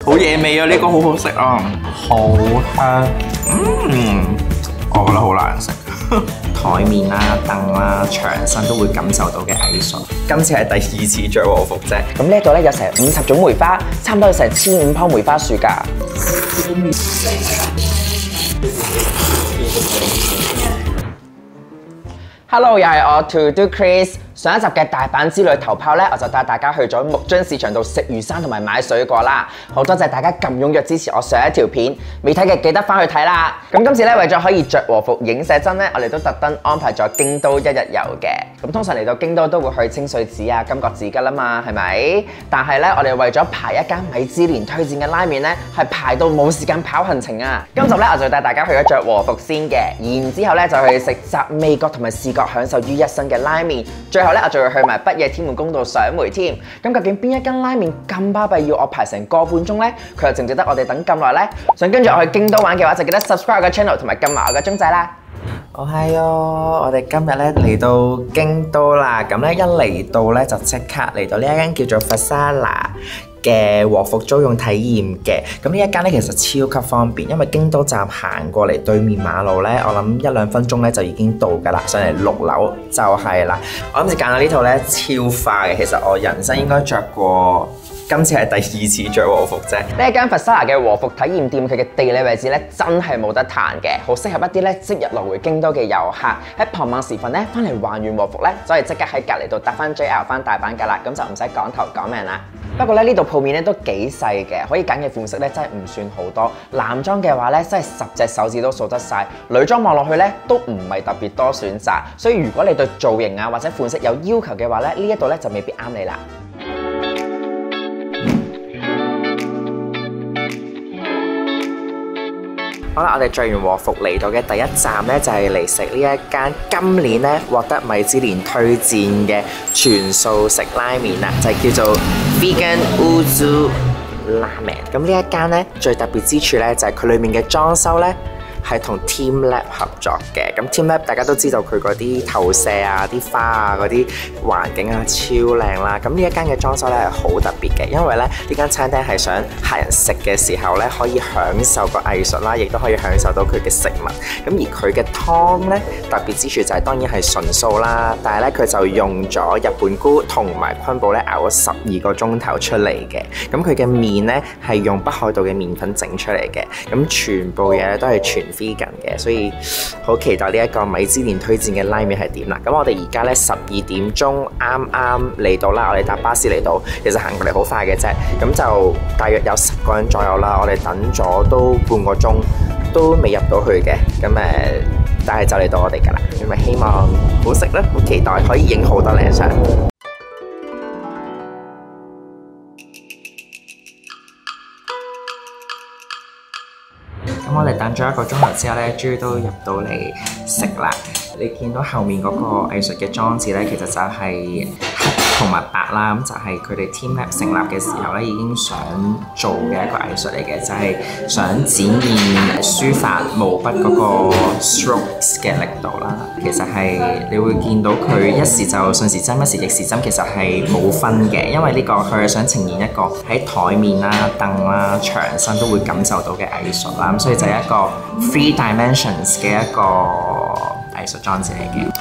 好嘢味啊！呢個好好食啊，好香。我覺得好難食。台面啦、凳啦、牆身都會感受到嘅藝術。今次係第2次着和服啫。咁呢度咧有成50種梅花，差唔多有成1500棵梅花樹㗎。Hello， 又係我 To Do Chris。上一集嘅大阪之旅頭炮咧，我就帶大家去咗木津市場度食魚生同埋買水果啦。好多謝大家咁踴躍支持我上一條片，未睇嘅記得翻去睇啦。咁今次咧為咗可以着和服影寫真咧，我哋都特登安排咗京都1日遊嘅。咁通常嚟到京都都會去清水寺啊、金閣寺㗎啦嘛，係咪？但係咧我哋為咗排一間米芝蓮推薦嘅拉麵咧，係排到冇時間跑行程啊。今集咧我就帶大家去咗着和服先嘅，然之後咧就去食集味覺同埋視覺享受於一身嘅拉麵。最後咧，我仲要去埋北野天滿宮度賞梅添。咁究竟邊一間拉麵咁巴閉要我排成個半鐘呢？佢又值唔值得我哋等咁耐呢？想跟住我去京都玩嘅話，就記得 subscribe 我嘅 channel 同埋撳埋我嘅鐘仔啦。我哋今日咧嚟到京都啦。咁咧一嚟到咧就即刻嚟到呢一間叫做佛沙拿嘅和服租用體驗嘅。咁呢一間咧其實超級方便，因為京都站行過嚟對面馬路咧，我諗1-2分鐘咧就已經到㗎啦。上嚟6樓就係啦。我諗住揀到呢套咧超快嘅，其實我人生應該着過。今次係第2次着和服啫。呢一間佛沙拿嘅和服體驗店，佢嘅地理位置咧真係冇得彈嘅，好適合一啲咧即日來回京都嘅遊客喺傍晚時分咧翻嚟還原和服咧，就可以即刻喺隔離度搭翻 JR 翻大阪㗎啦，咁就唔使趕頭趕命啦。不過咧呢度鋪面咧都幾細嘅，可以揀嘅款式咧真係唔算好多。男裝嘅話咧真係10隻手指都數得晒，女裝望落去咧都唔係特別多選擇，所以如果你對造型啊或者款式有要求嘅話咧，呢一度咧就未必啱你啦。好啦，我哋着完和服嚟到嘅第一站咧，就係嚟食呢一間今年咧獲得米芝蓮推薦嘅全素食拉麵啦，就係叫做 Vegan Uzu Ramen。咁呢一間咧最特別之處咧，就係佢裏面嘅裝修咧係同 teamLab 合作嘅。咁 teamLab 大家都知道佢嗰啲投射啊、啲花啊、嗰啲環境啊超靚啦。咁呢一間嘅裝修咧係好特別嘅，因為咧呢間餐廳係想客人食嘅時候咧可以享受個藝術啦，亦都可以享受到佢嘅食物。咁而佢嘅湯咧特別之處就係當然係純素啦，但係咧佢就用咗日本菇同埋昆布咧熬咗12個鐘頭出嚟嘅。咁佢嘅麵咧係用北海道嘅麵粉整出嚟嘅。咁全部嘢咧都係全vegan嘅，所以好期待呢一個米芝蓮推薦嘅拉麵係點啦。咁我哋而家咧12點鐘啱啱嚟到啦，我哋搭巴士嚟到，其實行過嚟好快嘅啫。咁就大約有10個人左右啦，我哋等咗都半個鐘，都未入到去嘅。咁但係就嚟到我哋㗎啦，咁咪希望好食啦，好期待可以影好多靚相。咁我哋等咗1個鐘頭之後咧，終於都入到嚟食啦。你見到後面嗰個藝術嘅裝置咧，其實就係黑同埋白啦。咁就係佢哋 teamLab 成立嘅時候咧，已經想做嘅一個藝術嚟嘅，就係想展現書法毛筆嗰個 strokes 嘅力度啦。其實係你會見到佢一時就順時針，一時逆時針，其實係冇分嘅，因為呢個佢係想呈現一個喺台面啦、凳啦、牆身都會感受到嘅藝術啦。咁所以就係一個 three dimensions 嘅一個藝術裝置嚟嘅。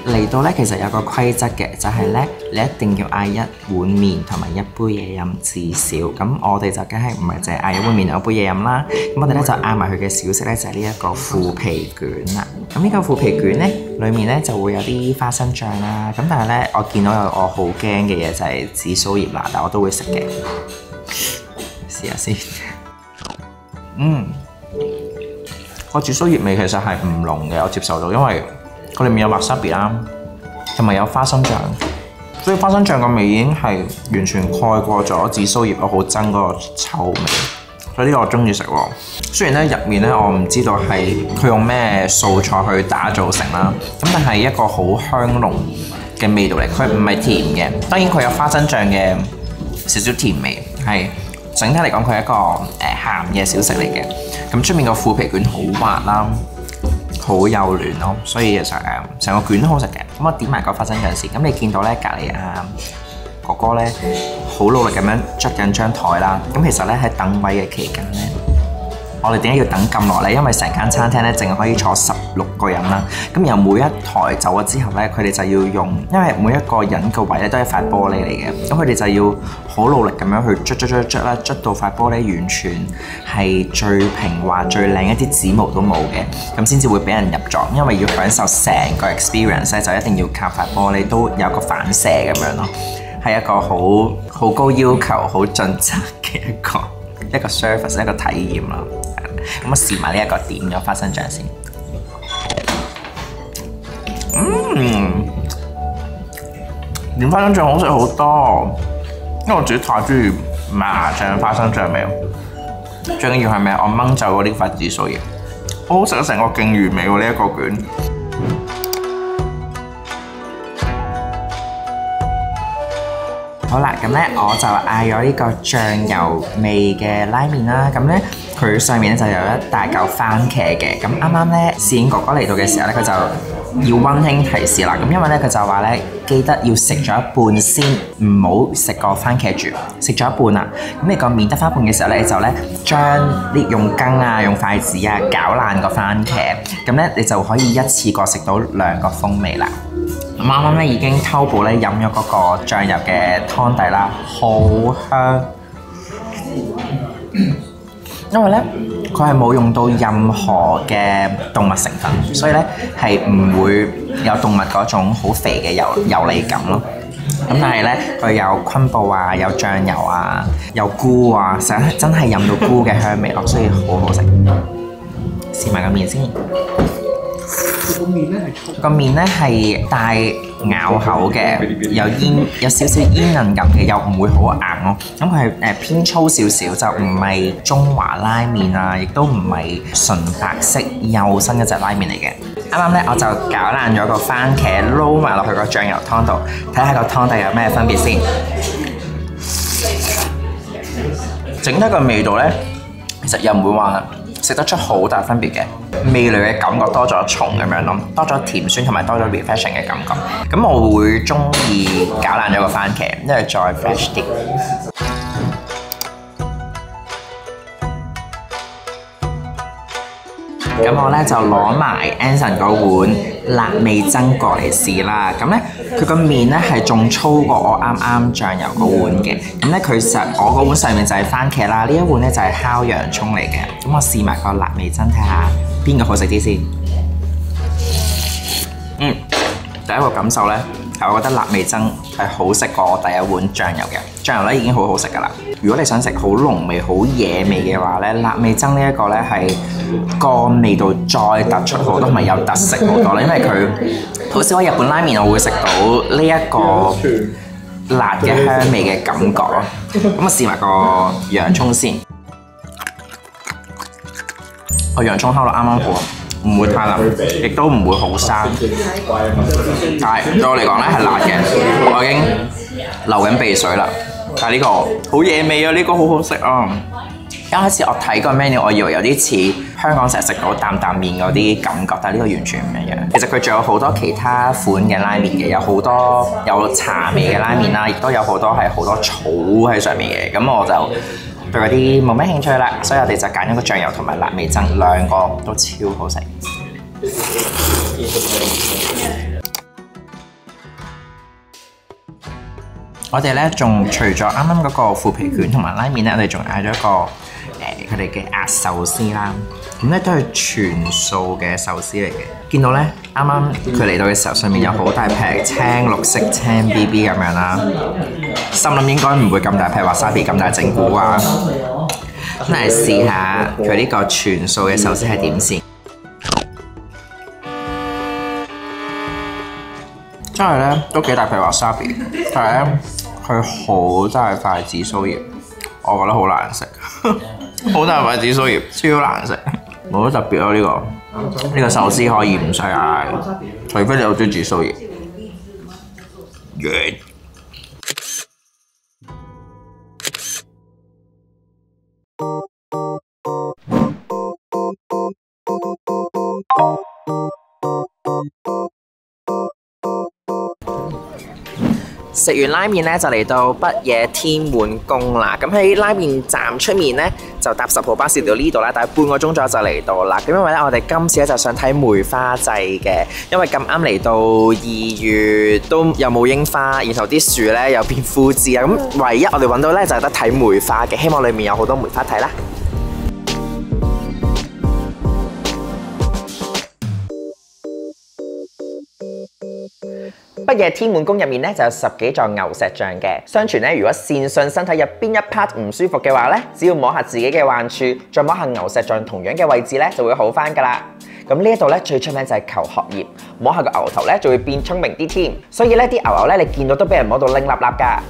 嚟到咧，其實有個規則嘅，就係咧，你一定要嗌1碗麵同埋1杯嘢飲至少。咁我哋就梗係唔係淨係嗌1碗麵同1杯嘢飲啦。咁我哋咧就嗌埋佢嘅小食咧，就係呢一個腐皮卷啦。咁呢個腐皮卷咧，裡面咧就會有啲花生醬啦。咁但係咧，我見到有我好驚嘅嘢就係紫蘇葉啦，但我都會食嘅。試下先。個紫蘇葉味其實係唔濃嘅，我接受到，因為佢裏面有 wasabi 啦，同埋有花生醬，所以花生醬個味已經係完全蓋過咗紫蘇葉我好憎嗰個臭味，所以呢個我中意食喎。雖然咧入面咧我唔知道係佢用咩素材去打造成啦，咁但係一個好香濃嘅味道嚟，佢唔係甜嘅，當然佢有花生醬嘅少少甜味，係整體嚟講佢係一個鹹嘅小食嚟嘅。咁出面個腐皮卷好滑啦，好幼嫩咯，所以其實成個卷都好食嘅。咁我點埋個花生醬先。咁你見到咧隔離哥哥咧好努力咁樣捽緊張台啦。咁其實咧喺等位嘅期間咧，我哋點解要等咁耐咧？因為成間餐廳咧淨係可以坐16個人啦。咁然後每一台走咗之後咧，佢哋就要用，因為每一個人個位咧都係塊玻璃嚟嘅，咁佢哋就要好努力咁樣去捽啦，捽到塊玻璃完全係最平滑、最靚，一啲指毛都冇嘅，咁先至會俾人入座。因為要享受成個 experience 咧，就一定要靠塊玻璃都有個反射咁樣咯，係一個好高要求、好盡責嘅一個 service 一個體驗啦。咁我試埋呢一個點咗花生醬先。點花生醬好食好多，因為我自己太中意麻醬花生醬味。最緊要係咩？我掹走嗰啲粉紫蘇葉，好好食啊！成個勁完美喎呢一個卷。好啦，咁咧我就嗌咗呢個醬油味嘅拉麵啦。咁咧佢上面咧就有一大嚿番茄嘅。咁啱啱咧侍應哥哥嚟到嘅時候咧，佢就要溫馨提示啦。咁因為咧佢就話咧記得要食咗一半先，唔好食個番茄住。食咗一半啦，咁你個麵得翻一半嘅時候咧，你就咧將用羹啊、用筷子啊攪爛個番茄，咁咧你就可以一次過食到2個風味啦。啱啱咧已經偷步咧飲咗嗰個醬油嘅湯底啦，好香。因為咧佢係冇用到任何嘅動物成分，所以咧係唔會有動物嗰種好肥嘅油膩感咯。咁但係咧佢有昆布啊，有醬油啊，有菇啊，成日真係飲到菇嘅香味咯，所以好好食。試埋個麵先。個麵咧係帶咬口嘅，有少少煙韌感嘅，又唔會好硬咯。咁佢係偏粗少少，就唔係中華拉麵啊，亦都唔係純白色幼身嗰隻拉麵嚟嘅。啱啱咧我就攪爛咗個番茄，撈埋落去個醬油湯度，睇下個湯底有咩分別先。整體個味道咧，其實又唔會話食得出好大分別嘅，味蕾嘅感覺多咗重咁樣咯，多咗甜酸同埋多咗 refreshing 嘅感覺。咁我會中意攪爛咗個番茄，因為再 fresh 啲。咁我咧就攞埋 Anson 嗰碗辣味噌過嚟試啦。咁咧佢個麵咧係仲粗過我啱啱醬油嗰碗嘅。咁咧我嗰碗上面就係番茄啦，呢一碗咧就係烤洋葱嚟嘅。咁我試埋個辣味噌睇下邊個好食啲先。第一個感受咧係我覺得辣味噌係好食過我第一碗醬油嘅。醬油咧已經好好食噶啦。如果你想食好濃味、好野味嘅話咧，辣味噌呢一個咧係個味道再突出好多，同埋有特色好多啦。因為佢好少喺日本拉麵我會食到呢一個辣嘅香味嘅感覺咯。咁我試埋個洋葱先。個洋葱烤到啱啱好，唔會太辣，亦都唔會好生。但係對我嚟講咧係辣嘅，我已經流緊鼻水啦。但係呢個好野味啊！呢個好好食啊！一開始我睇個 menu， 我以為有啲似香港成日食到擔擔麵嗰啲感覺，但係呢個完全唔一樣。其實佢仲有好多其他款嘅拉麵嘅，有好多有茶味嘅拉麵啦，亦都有好多係好多草喺上面嘅。咁我就對嗰啲冇咩興趣啦，所以我哋就揀咗個醬油同埋辣味噌，兩個都超好食。我哋咧仲除咗啱啱嗰個腐皮卷同埋拉麵咧，我哋仲嗌咗一個佢哋嘅鴨壽司啦。咁咧都係全素嘅壽司嚟嘅。見到咧啱啱佢嚟到嘅時候，上面有好大劈青綠色青 BB 咁樣啦。心諗應該唔會咁大劈wasabi咁大整蠱啊。咁嚟試下佢呢個全素嘅壽司係點先。真係咧都幾大劈wasabi，但係咧佢好大塊紫蘇葉，我覺得好難食，好大塊紫蘇葉，超難食，冇乜特別咯呢個壽司可以唔使嗌，除非你好中意紫蘇葉。食完拉麵咧就嚟到北野天滿宮啦。咁喺拉麵站出面咧就搭10號巴士到呢度啦，大概半個鐘左右就嚟到啦。咁因為咧我哋今次咧就想睇梅花祭嘅，因為咁啱嚟到2月都又冇櫻花，然後啲樹咧又變枯枝啊。咁唯一我哋揾到咧就係得睇梅花嘅，希望裏面有好多梅花睇啦。北野天滿宮入面咧就有10幾座牛石像嘅，相傳咧如果善信身體入邊一 part 唔舒服嘅話咧，只要摸下自己嘅患處，再摸下牛石像同樣嘅位置咧，就會好返噶啦。咁呢一度咧最出名就係求學業，摸下個牛頭咧就會變聰明啲添，所以咧啲牛牛咧你見到都俾人摸到拎立立噶。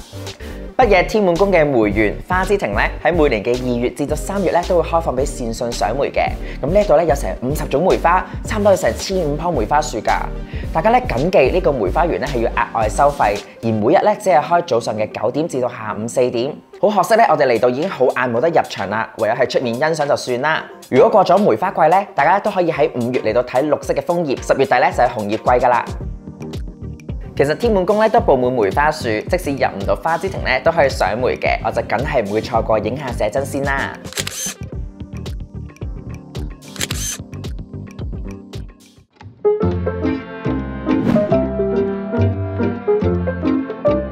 北野天滿宮嘅梅園花之亭咧，喺每年嘅2月至到3月咧都會開放俾善信賞梅嘅。咁呢一度咧有成50種梅花，差唔多有成1500棵梅花樹㗎。大家咧緊記呢個梅花園咧係要額外收費，而每日咧只係開早上嘅9點至到下午4點。好可惜咧，我哋嚟到已經好晏冇得入場啦，唯有喺出面欣賞就算啦。如果過咗梅花季咧，大家都可以喺5月嚟到睇綠色嘅楓葉，10月底咧就係紅葉季㗎啦。其實天滿宮咧都佈滿梅花樹，即使入唔到花之亭咧都可以賞梅嘅，我就梗係唔會錯過影下寫真先啦。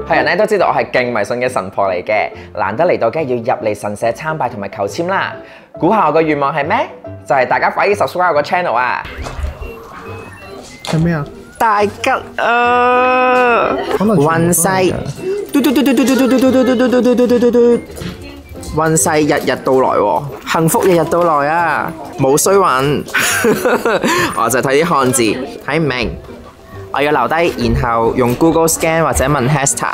係人咧都知道我係勁迷信嘅神婆嚟嘅，難得嚟到梗係要入嚟神社參拜同埋求籤啦。估下我個願望係咩？就係大家快啲 subscribe 我個 channel 啊！係咩啊？大吉啊！運勢，運勢日日到來喎，幸福日日到來啊！冇衰運，我就睇啲漢字睇唔明，我要留低，然後用 Google Scan 或者問 Hester。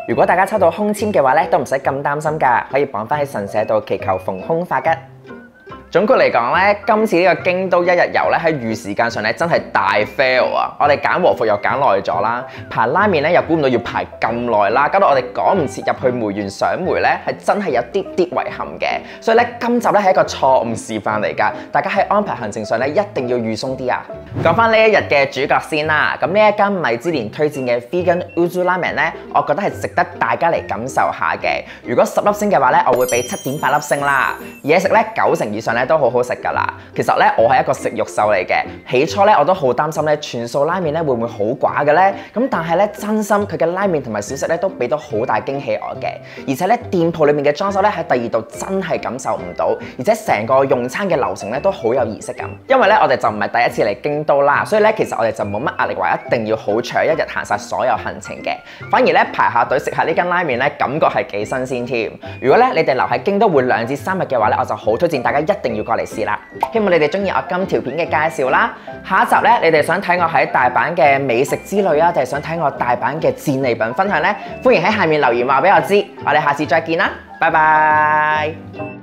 如果大家抽到空籤嘅話咧，都唔使咁擔心㗎，可以綁翻喺神社度祈求逢凶化吉。總括嚟講咧，今次呢個京都一日遊咧喺預時間上咧真係大 fail 啊！我哋揀和服又揀耐咗啦，排拉麵咧又估唔到要排咁耐啦，搞到我哋趕唔切入去梅園賞梅咧，係真係有啲遺憾嘅。所以咧，今集咧係一個錯誤示範嚟㗎，大家喺安排行程上咧一定要預鬆啲啊！講翻呢一日嘅主角先啦，咁呢一間米芝蓮推薦嘅 Vegan Uzu Ramen咧，我覺得係值得大家嚟感受下嘅。如果10粒星嘅話咧，我會俾7.8粒星啦。嘢食咧90%以上咧都好好食㗎啦。其實咧我係一個食肉獸嚟嘅，起初咧我都好擔心咧全素拉麵咧會唔會好寡嘅咧？咁但係咧真心佢嘅拉麵同埋小食咧都俾到好大驚喜我嘅，而且咧店鋪裏面嘅裝修咧喺第二度真係感受唔到，而且成個用餐嘅流程咧都好有儀式感。因為咧我哋就唔係第一次嚟京都啦，所以咧其實我哋就冇乜壓力話一定要好長一日行晒所有行程嘅，反而咧排下隊食下呢間拉麵咧感覺係幾新鮮添。如果咧你哋留喺京都會2至3日嘅話咧，我就好推薦大家一定要過嚟試啦。希望你哋中意我今條片嘅介紹啦。下一集咧，你哋想睇我喺大阪嘅美食之旅啊，定係想睇我大阪嘅戰利品分享呢？歡迎喺下面留言話俾我知。我哋下次再見啦，拜拜。